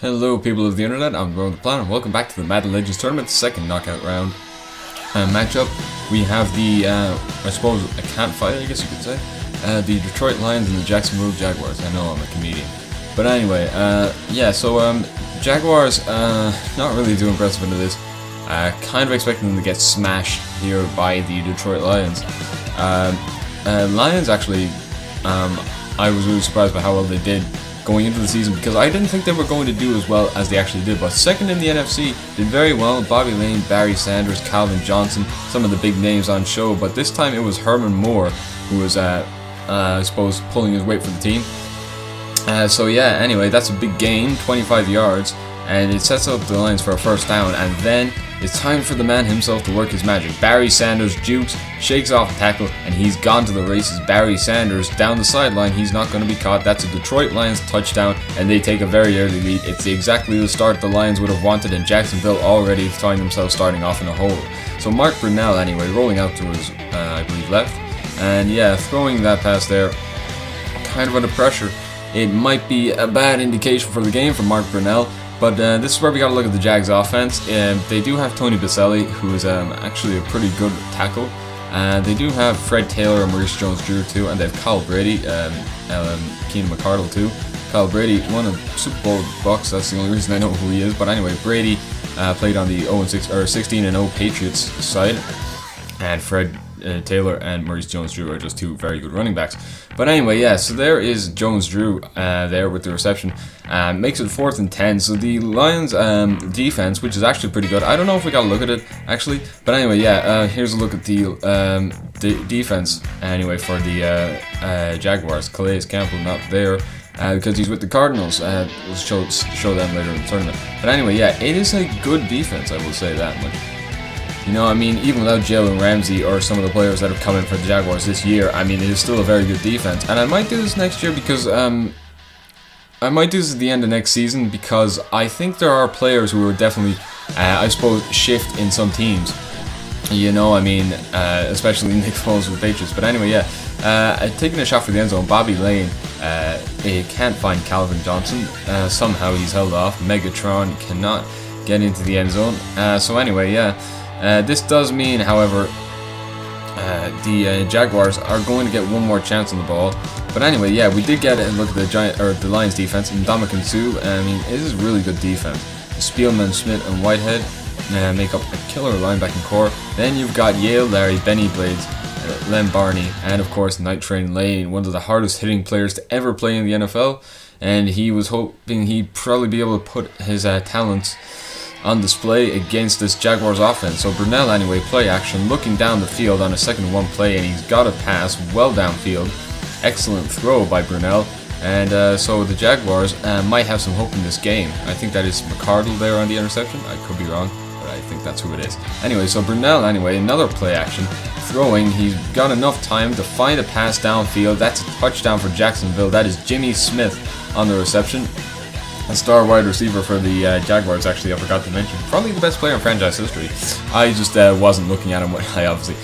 Hello people of the internet, I'm Growing the Planet, and welcome back to the Madden Legends Tournament, second knockout round matchup. We have the, I suppose, a campfire, I guess you could say, the Detroit Lions and the Jacksonville Jaguars. I know I'm a comedian. But anyway, Jaguars, not really too impressive into this. Kind of expecting them to get smashed here by the Detroit Lions. Lions actually, I was really surprised by how well they did going into the season, because I didn't think they were going to do as well as they actually did. But second in the NFC, did very well. Bobby Lane, Barry Sanders, Calvin Johnson, some of the big names on show. But this time it was Herman Moore who was, I suppose, pulling his weight for the team. Anyway, that's a big gain, 25 yards, and it sets up the Lions for a first down. And then it's time for the man himself to work his magic. Barry Sanders jukes, shakes off the tackle, and he's gone to the races. Barry Sanders down the sideline. He's not going to be caught. That's a Detroit Lions touchdown, and they take a very early lead. It's exactly the start the Lions would have wanted, and Jacksonville already find themselves starting off in a hole. So Mark Brunell, anyway, rolling out to his, I believe, left. And yeah, throwing that pass there, kind of under pressure. It might be a bad indication for the game for Mark Brunell. But this is where we got to look at the Jags offense. They do have Tony Baselli, who is actually a pretty good tackle. They do have Fred Taylor and Maurice Jones-Drew too, and they have Kyle Brady, Keenan McCardle too. Kyle Brady won a Super Bowl Bucks. That's the only reason I know who he is. But anyway, Brady played on the 16-0 Patriots side, and Fred Taylor and Maurice Jones-Drew are just two very good running backs. But anyway, yeah, so there is Jones-Drew there with the reception. Makes it 4th and 10. So the Lions defense, which is actually pretty good. I don't know if we got to look at it, actually. But anyway, yeah, here's a look at the defense, anyway, for the Jaguars. Calais Campbell not there because he's with the Cardinals. We'll show them later in the tournament. But anyway, yeah, it is a good defense, I will say that much. You know, I mean, even without Jalen Ramsey or some of the players that have come in for the Jaguars this year, I mean, it is still a very good defense. And I might do this next year because, I might do this at the end of next season, because I think there are players who are definitely, I suppose, shift in some teams. You know, I mean, especially Nick Foles with the Patriots. But anyway, yeah, taking a shot for the end zone, Bobby Lane, he can't find Calvin Johnson. Somehow he's held off. Megatron cannot get into the end zone. So anyway, yeah. This does mean, however, the Jaguars are going to get one more chance on the ball. But anyway, yeah, we did get a look at the Lions defense. And Ndamukong Suh, I mean, it is really good defense. Spielman, Smith, and Whitehead make up a killer linebacking core. Then you've got Yale Larry, Benny Blades, Len Barney, and of course Night Train Lane, one of the hardest hitting players to ever play in the NFL. And he was hoping he'd probably be able to put his talents on display against this Jaguars offense. So Brunell, anyway, play action, looking down the field on a 2nd-1 play, and he's got a pass well downfield. Excellent throw by Brunell. And so the Jaguars might have some hope in this game. I think that is McCardle there on the interception. I could be wrong, but I think that's who it is. Anyway, so Brunell, anyway, another play action. Throwing, he's got enough time to find a pass downfield. That's a touchdown for Jacksonville. That is Jimmy Smith on the reception. A star wide receiver for the Jaguars, actually, I forgot to mention. Probably the best player in franchise history. I just wasn't looking at him when I obviously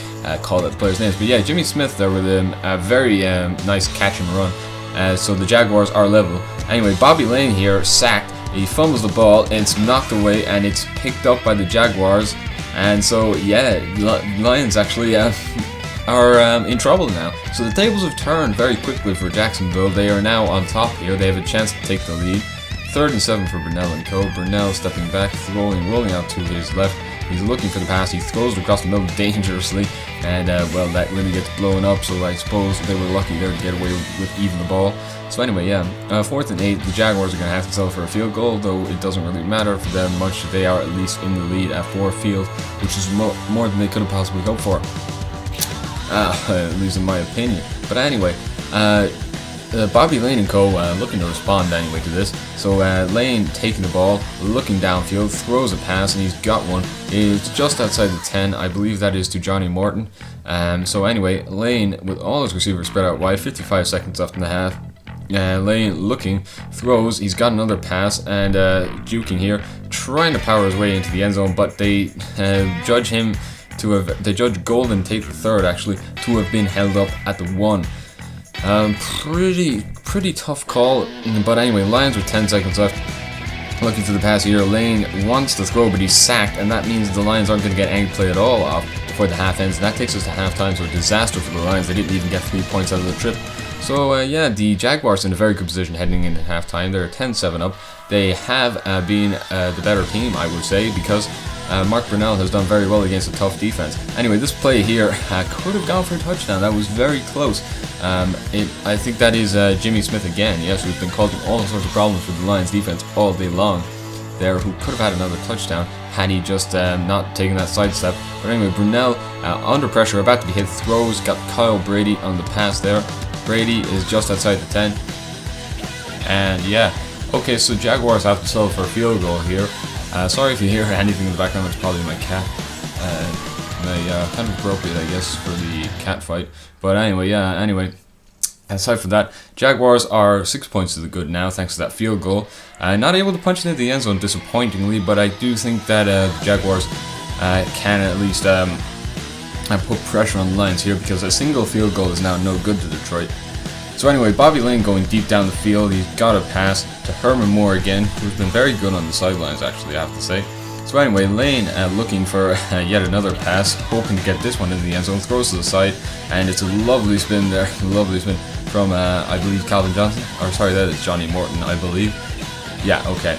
called out the players' names. But yeah, Jimmy Smith there with a very nice catch and run. So the Jaguars are level. Anyway, Bobby Lane here, sacked. He fumbles the ball, and it's knocked away, and it's picked up by the Jaguars. And so, yeah, Lions actually are in trouble now. So the tables have turned very quickly for Jacksonville. They are now on top here. They have a chance to take the lead. 3rd and 7 for Brunell and co. Brunell stepping back, throwing, rolling out to his left. He's looking for the pass. He throws it across the middle dangerously, and well, that really gets blown up. So I suppose they were lucky there to get away with even the ball. So anyway, yeah, 4th and 8. The Jaguars are going to have to settle for a field goal, though it doesn't really matter for them much. They are at least in the lead at 4 field, which is more than they could have possibly hoped for. At least in my opinion. But anyway, Bobby Lane and co. Looking to respond anyway to this. So Lane taking the ball, looking downfield, throws a pass, and he's got one. It's just outside the 10. I believe that is to Johnny Morton. So anyway, Lane with all his receivers spread out wide, 55 seconds left in the half. Lane looking, throws, he's got another pass, and juking here, trying to power his way into the end zone, but they judge him to have, they judge Golden Tate III actually to have been held up at the 1. Pretty tough call, but anyway, Lions with 10 seconds left. Looking for the pass here. Lane wants to throw, but he's sacked, and that means the Lions aren't going to get any play at all off before the half ends. And that takes us to halftime, so a disaster for the Lions. They didn't even get 3 points out of the trip. So yeah, the Jaguars in a very good position heading into halftime. They're 10-7 up. They have been the better team, I would say, because Mark Brunell has done very well against a tough defense. Anyway, this play here could have gone for a touchdown. That was very close. I think that is Jimmy Smith again, yes, who's been causing all sorts of problems for the Lions defense all day long there, who could have had another touchdown had he just not taken that sidestep. But anyway, Brunell under pressure, about to be hit, throws, got Kyle Brady on the pass there. Brady is just outside the 10. And yeah, okay, so Jaguars have to settle for a field goal here. Sorry if you hear anything in the background, it's probably my cat. Kind of appropriate, I guess, for the cat fight. But anyway, aside from that, Jaguars are 6 points to the good now, thanks to that field goal. Not able to punch into the end zone, disappointingly, but I do think that the Jaguars can at least put pressure on the Lions here, because a single field goal is now no good to Detroit. So anyway, Bobby Lane going deep down the field. He's got a pass to Herman Moore again, who's been very good on the sidelines, actually, I have to say. So anyway, Lane looking for yet another pass, hoping to get this one in the end zone, throws to the side, and it's a lovely spin there, lovely spin from, I believe, Calvin Johnson. Or sorry, that is Johnny Morton, I believe. Yeah, okay.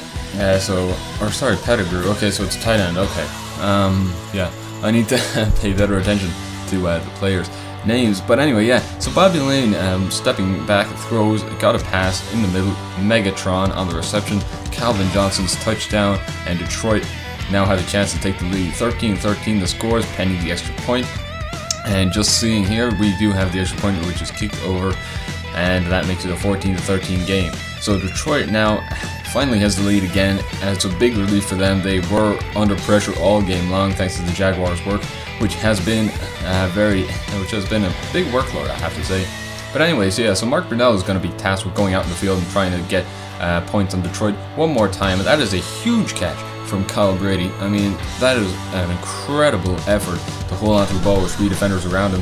Pettigrew. Okay, so it's a tight end, okay. Yeah, I need to pay better attention to the players' names. But anyway, yeah, so Bobby Lane stepping back, throws, got a pass in the middle, Megatron on the reception, Calvin Johnson's touchdown, and Detroit now have a chance to take the lead. 13-13 the scores, pending the extra point. And just seeing here, we do have the extra point, which is kicked over, and that makes it a 14-13 game. So Detroit now finally has the lead again, and it's a big relief for them. They were under pressure all game long thanks to the Jaguars' work, which has been a big workload, I have to say. But anyways, yeah, so Mark Brunell is going to be tasked with going out in the field and trying to get points on Detroit one more time, and that is a huge catch from Kyle Brady. I mean, that is an incredible effort to hold on to the ball with 3 defenders around him.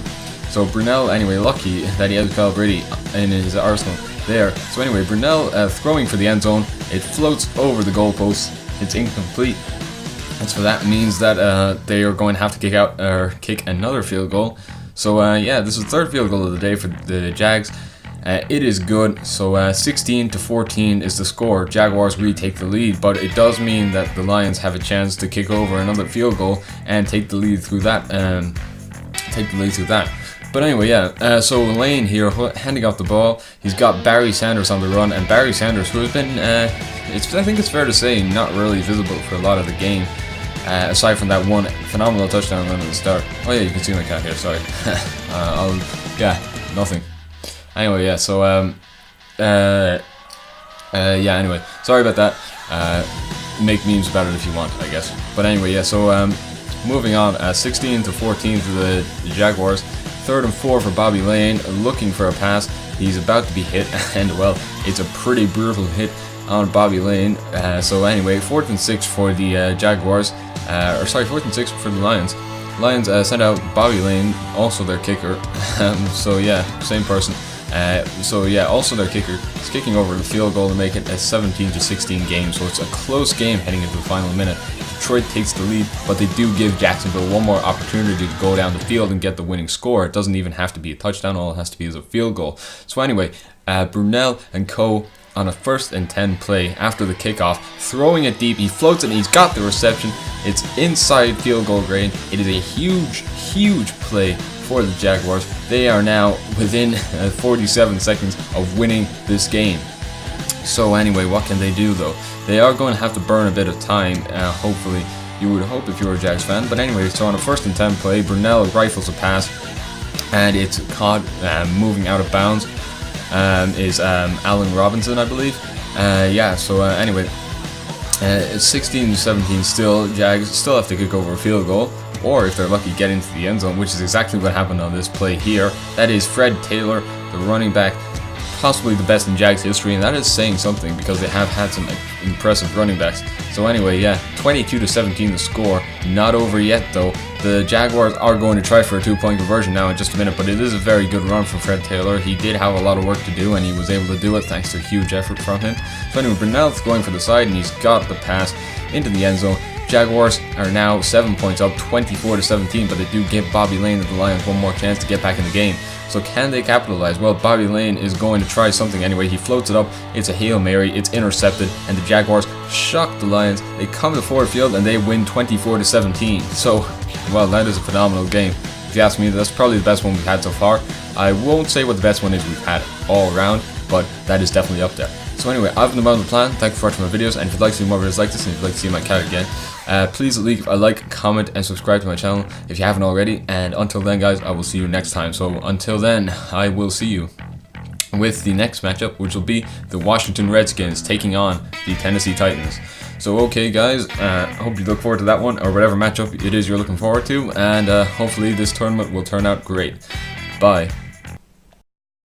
So Brunell, anyway, lucky that he has Kyle Brady in his arsenal there. So anyway, Brunell throwing for the end zone. It floats over the goalpost. It's incomplete. And so that means that they are going to have to kick another field goal. So yeah, this is the third field goal of the day for the Jags. It is good. So 16-14 is the score. Jaguars retake the lead, but it does mean that the Lions have a chance to kick over another field goal and take the lead through that. But anyway, yeah. So Lane here handing off the ball. He's got Barry Sanders on the run, and Barry Sanders, who has been, I think it's fair to say, not really visible for a lot of the game. Aside from that one phenomenal touchdown run at the start. Oh yeah, you can see my cat here, sorry. Nothing. Anyway, yeah, so, anyway, sorry about that. Make memes about it if you want, I guess. But anyway, yeah, so, moving on, 16-14 for the Jaguars. 3rd and 4 for Bobby Lane, looking for a pass. He's about to be hit, and well, it's a pretty brutal hit on Bobby Lane. So anyway, 4th and 6 for the Jaguars. 4th and 6 for the Lions. Lions sent out Bobby Lane, also their kicker. So yeah, same person. Also their kicker is kicking over the field goal to make it a 17-16 game. So it's a close game heading into the final minute. Detroit takes the lead, but they do give Jacksonville one more opportunity to go down the field and get the winning score. It doesn't even have to be a touchdown. All it has to be is a field goal. So anyway, Brunell and co. on a 1st and 10 play after the kickoff, throwing it deep. He floats it and he's got the reception. It's inside field goal range. It is a huge play for the Jaguars. They are now within 47 seconds of winning this game. So anyway, what can they do though? They are going to have to burn a bit of time, hopefully. You would hope if you were a Jags fan. But anyway, so on a 1st and 10 play, Brunell rifles a pass, and it's caught moving out of bounds. Is Allen Robinson, I believe. Anyway, it's 16-17 still. Jags still have to kick over a field goal, or if they're lucky, get into the end zone, which is exactly what happened on this play here. That is Fred Taylor, the running back, possibly the best in Jags history, and that is saying something because they have had some impressive running backs. So anyway, yeah, 22-17 the score. Not over yet though. The Jaguars are going to try for a 2-point conversion now in just a minute, but it is a very good run from Fred Taylor. He did have a lot of work to do, and he was able to do it thanks to a huge effort from him. So anyway, Brunell's going for the side, and he's got the pass into the end zone. Jaguars are now 7 points up, 24-17, but they do give Bobby Lane and the Lions one more chance to get back in the game. So can they capitalize? Well, Bobby Lane is going to try something anyway. He floats it up, it's a Hail Mary, it's intercepted, and the Jaguars shock the Lions. They come to Ford Field and they win 24-17. So, well, that is a phenomenal game. If you ask me, that's probably the best one we've had so far. I won't say what the best one is we've had all around, but that is definitely up there. So anyway, I've been about the plan. Thank you for watching my videos, and if you'd like to see more videos like this, and if you'd like to see my cat again, please leave a like, comment, and subscribe to my channel if you haven't already. And until then, guys, I will see you next time. So until then, I will see you with the next matchup, which will be the Washington Redskins taking on the Tennessee Titans. So okay, guys, hope you look forward to that one, or whatever matchup it is you're looking forward to, and hopefully this tournament will turn out great. Bye.